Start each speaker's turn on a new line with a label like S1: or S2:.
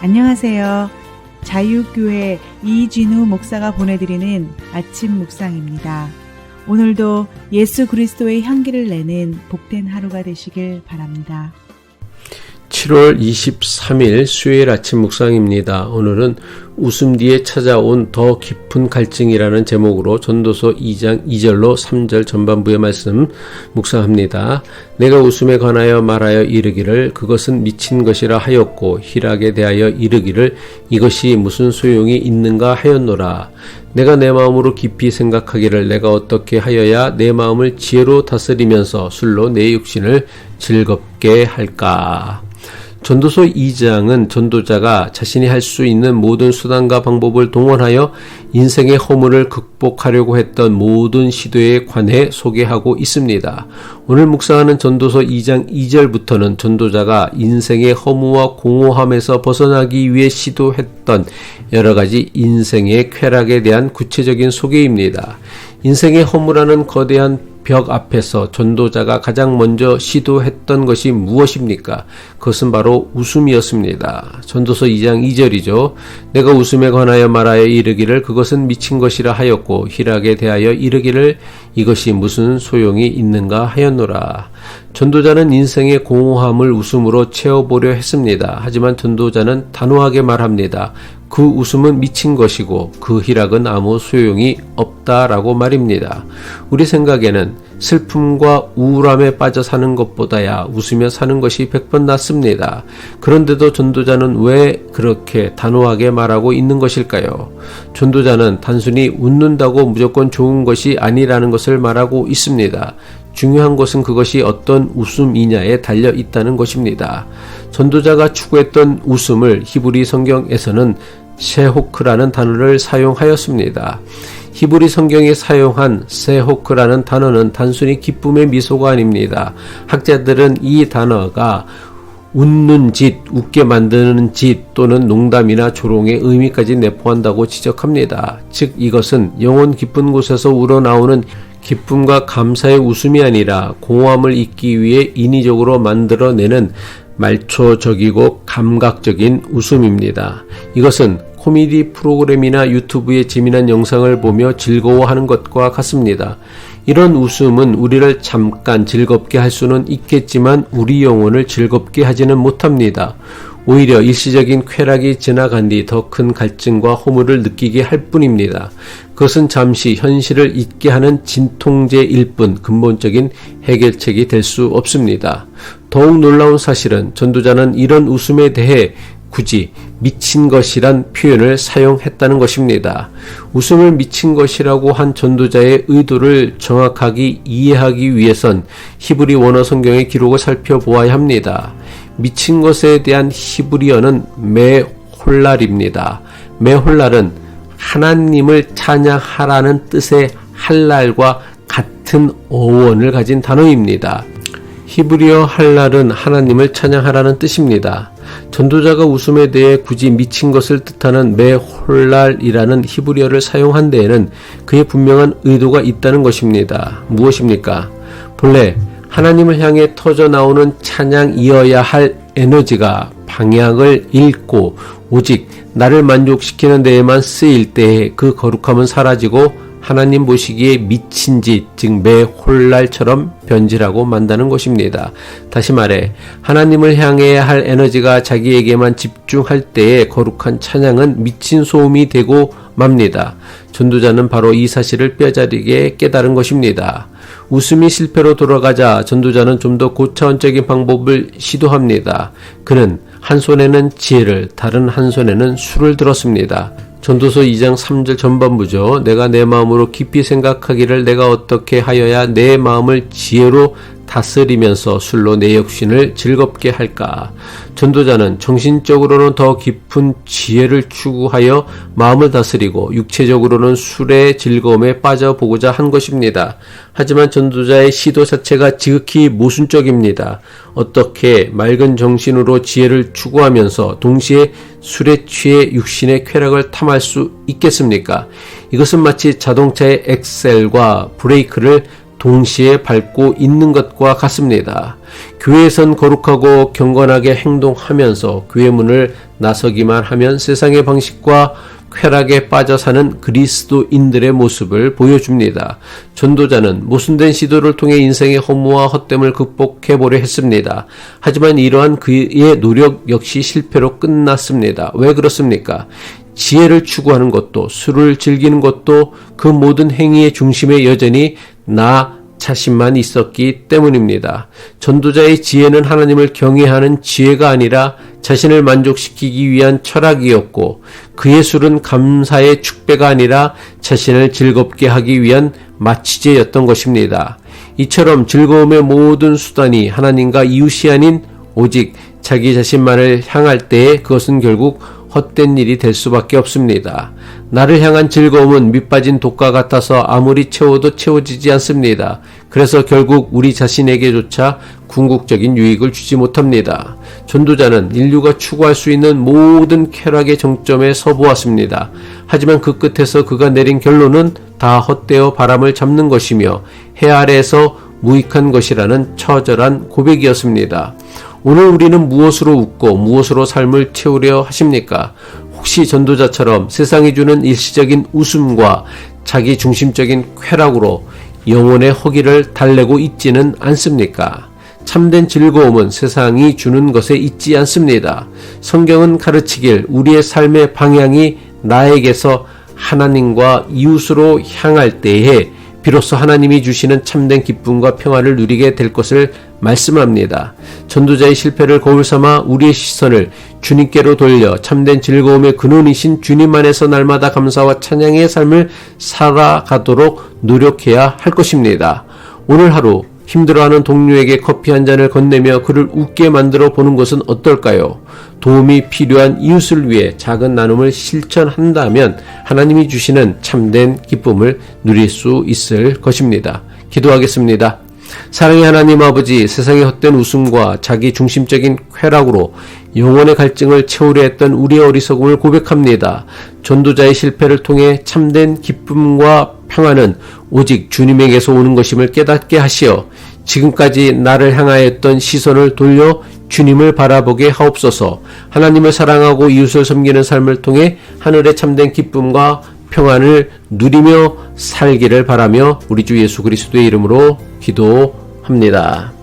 S1: 안녕하세요. 자유교회 이진우 목사가 보내드리는 아침 묵상입니다. 오늘도 예수 그리스도의 향기를 내는 복된 하루가 되시길 바랍니다.
S2: 7월 23일 수요일 아침 묵상입니다. 오늘은 웃음 뒤에 찾아온 더 깊은 갈증이라는 제목으로 전도서 2장 2절로 3절 전반부의 말씀 묵상합니다. 내가 웃음에 관하여 말하여 이르기를 그것은 미친 것이라 하였고 희락에 대하여 이르기를 이것이 무슨 소용이 있는가 하였노라. 내가 내 마음으로 깊이 생각하기를 내가 어떻게 하여야 내 마음을 지혜로 다스리면서 술로 내 육신을 즐겁게 할까. 전도서 2장은 전도자가 자신이 할 수 있는 모든 수단과 방법을 동원하여 인생의 허물을 극복하려고 했던 모든 시도에 관해 소개하고 있습니다. 오늘 묵상하는 전도서 2장 2절부터는 전도자가 인생의 허무와 공허함에서 벗어나기 위해 시도했던 여러 가지 인생의 쾌락에 대한 구체적인 소개입니다. 인생의 허무라는 거대한 벽 앞에서 전도자가 가장 먼저 시도했던 것이 무엇입니까? 그것은 바로 웃음이었습니다. 전도서 2장 2절이죠. 내가 웃음에 관하여 말하여 이르기를 그것은 미친 것이라 하였고 희락에 대하여 이르기를 이것이 무슨 소용이 있는가 하였노라. 전도자는 인생의 공허함을 웃음으로 채워보려 했습니다. 하지만 전도자는 단호하게 말합니다. 그 웃음은 미친 것이고 그 희락은 아무 소용이 없다라고 말입니다. 우리 생각에는 슬픔과 우울함에 빠져 사는 것보다야 웃으며 사는 것이 100번 낫습니다. 그런데도 전도자는 왜 그렇게 단호하게 말하고 있는 것일까요? 전도자는 단순히 웃는다고 무조건 좋은 것이 아니라는 것을 말하고 있습니다. 중요한 것은 그것이 어떤 웃음이냐에 달려 있다는 것입니다. 전도자가 추구했던 웃음을 히브리 성경에서는 세호크라는 단어를 사용하였습니다. 히브리 성경에 사용한 세호크라는 단어는 단순히 기쁨의 미소가 아닙니다. 학자들은 이 단어가 웃는 짓, 웃게 만드는 짓 또는 농담이나 조롱의 의미까지 내포한다고 지적합니다. 즉 이것은 영혼 깊은 곳에서 우러나오는 기쁨과 감사의 웃음이 아니라 공허함을 잊기 위해 인위적으로 만들어내는 말초적이고 감각적인 웃음입니다. 이것은 코미디 프로그램이나 유튜브의 재미난 영상을 보며 즐거워하는 것과 같습니다. 이런 웃음은 우리를 잠깐 즐겁게 할 수는 있겠지만 우리 영혼을 즐겁게 하지는 못합니다. 오히려 일시적인 쾌락이 지나간 뒤 더 큰 갈증과 허물을 느끼게 할 뿐입니다. 그것은 잠시 현실을 잊게 하는 진통제일 뿐 근본적인 해결책이 될 수 없습니다. 더욱 놀라운 사실은 전도자는 이런 웃음에 대해 굳이 미친 것이란 표현을 사용했다는 것입니다. 웃음을 미친 것이라고 한 전도자의 의도를 정확하게 이해하기 위해선 히브리 원어 성경의 기록을 살펴보아야 합니다. 미친 것에 대한 히브리어는 메홀랄입니다. 메홀랄은 하나님을 찬양하라는 뜻의 할랄과 같은 어원을 가진 단어입니다. 히브리어 할랄은 하나님을 찬양하라는 뜻입니다. 전도자가 웃음에 대해 굳이 미친 것을 뜻하는 메홀랄이라는 히브리어를 사용한 데에는 그의 분명한 의도가 있다는 것입니다. 무엇입니까? 본래 하나님을 향해 터져나오는 찬양이어야 할 에너지가 방향을 잃고 오직 나를 만족시키는 데에만 쓰일 때에 그 거룩함은 사라지고 하나님 보시기에 미친 짓, 즉 메홀랄처럼 변질하고 만다는 것입니다. 다시 말해 하나님을 향해야 할 에너지가 자기에게만 집중할 때에 거룩한 찬양은 미친 소음이 되고 맙니다. 전도자는 바로 이 사실을 뼈저리게 깨달은 것입니다. 웃음이 실패로 돌아가자 전도자는 좀 더 고차원적인 방법을 시도합니다. 그는 한 손에는 지혜를, 다른 한 손에는 술을 들었습니다. 전도서 2장 3절 전반부죠. 내가 내 마음으로 깊이 생각하기를 내가 어떻게 하여야 내 마음을 지혜로 다스리면서 술로 내 육신을 즐겁게 할까. 전도자는 정신적으로는 더 깊은 지혜를 추구하여 마음을 다스리고 육체적으로는 술의 즐거움에 빠져보고자 한 것입니다. 하지만 전도자의 시도 자체가 지극히 모순적입니다. 어떻게 맑은 정신으로 지혜를 추구하면서 동시에 술에 취해 육신의 쾌락을 탐할 수 있겠습니까? 이것은 마치 자동차의 엑셀과 브레이크를 동시에 밟고 있는 것과 같습니다. 교회에선 거룩하고 경건하게 행동하면서 교회 문을 나서기만 하면 세상의 방식과 쾌락에 빠져 사는 그리스도인들의 모습을 보여줍니다. 전도자는 모순된 시도를 통해 인생의 허무와 헛됨을 극복해보려 했습니다. 하지만 이러한 그의 노력 역시 실패로 끝났습니다. 왜 그렇습니까? 지혜를 추구하는 것도, 술을 즐기는 것도 그 모든 행위의 중심에 여전히 나 자신만 있었기 때문입니다. 전도자의 지혜는 하나님을 경외하는 지혜가 아니라 자신을 만족시키기 위한 철학이었고, 그의 술은 감사의 축배가 아니라 자신을 즐겁게 하기 위한 마취제였던 것입니다. 이처럼 즐거움의 모든 수단이 하나님과 이웃이 아닌 오직 자기 자신만을 향할 때에 그것은 결국 헛된 일이 될 수밖에 없습니다. 나를 향한 즐거움은 밑빠진 독과 같아서 아무리 채워도 채워지지 않습니다. 그래서 결국 우리 자신에게조차 궁극적인 유익을 주지 못합니다. 전도자는 인류가 추구할 수 있는 모든 쾌락의 정점에 서보았습니다. 하지만 그 끝에서 그가 내린 결론은 다 헛되어 바람을 잡는 것이며 해 아래에서 무익한 것이라는 처절한 고백이었습니다. 오늘 우리는 무엇으로 웃고 무엇으로 삶을 채우려 하십니까? 혹시 전도자처럼 세상이 주는 일시적인 웃음과 자기 중심적인 쾌락으로 영혼의 허기를 달래고 있지는 않습니까? 참된 즐거움은 세상이 주는 것에 있지 않습니다. 성경은 가르치길 우리의 삶의 방향이 나에게서 하나님과 이웃으로 향할 때에 비로소 하나님이 주시는 참된 기쁨과 평안을 누리게 될 것을 말씀합니다. 전도자의 실패를 거울 삼아 우리의 시선을 주님께로 돌려 참된 즐거움의 근원이신 주님 안에서 날마다 감사와 찬양의 삶을 살아가도록 노력해야 할 것입니다. 오늘 하루 힘들어하는 동료에게 커피 한 잔을 건네며 그를 웃게 만들어 보는 것은 어떨까요? 도움이 필요한 이웃을 위해 작은 나눔을 실천한다면 하나님이 주시는 참된 기쁨을 누릴 수 있을 것입니다. 기도하겠습니다. 사랑의 하나님 아버지, 세상의 헛된 웃음과 자기 중심적인 쾌락으로 영혼의 갈증을 채우려 했던 우리의 어리석음을 고백합니다. 전도자의 실패를 통해 참된 기쁨과 평안은 오직 주님에게서 오는 것임을 깨닫게 하시어 지금까지 나를 향하였던 시선을 돌려 주님을 바라보게 하옵소서. 하나님을 사랑하고 이웃을 섬기는 삶을 통해 하늘의 참된 기쁨과 평안을 누리며 살기를 바라며 우리 주 예수 그리스도의 이름으로 기도합니다.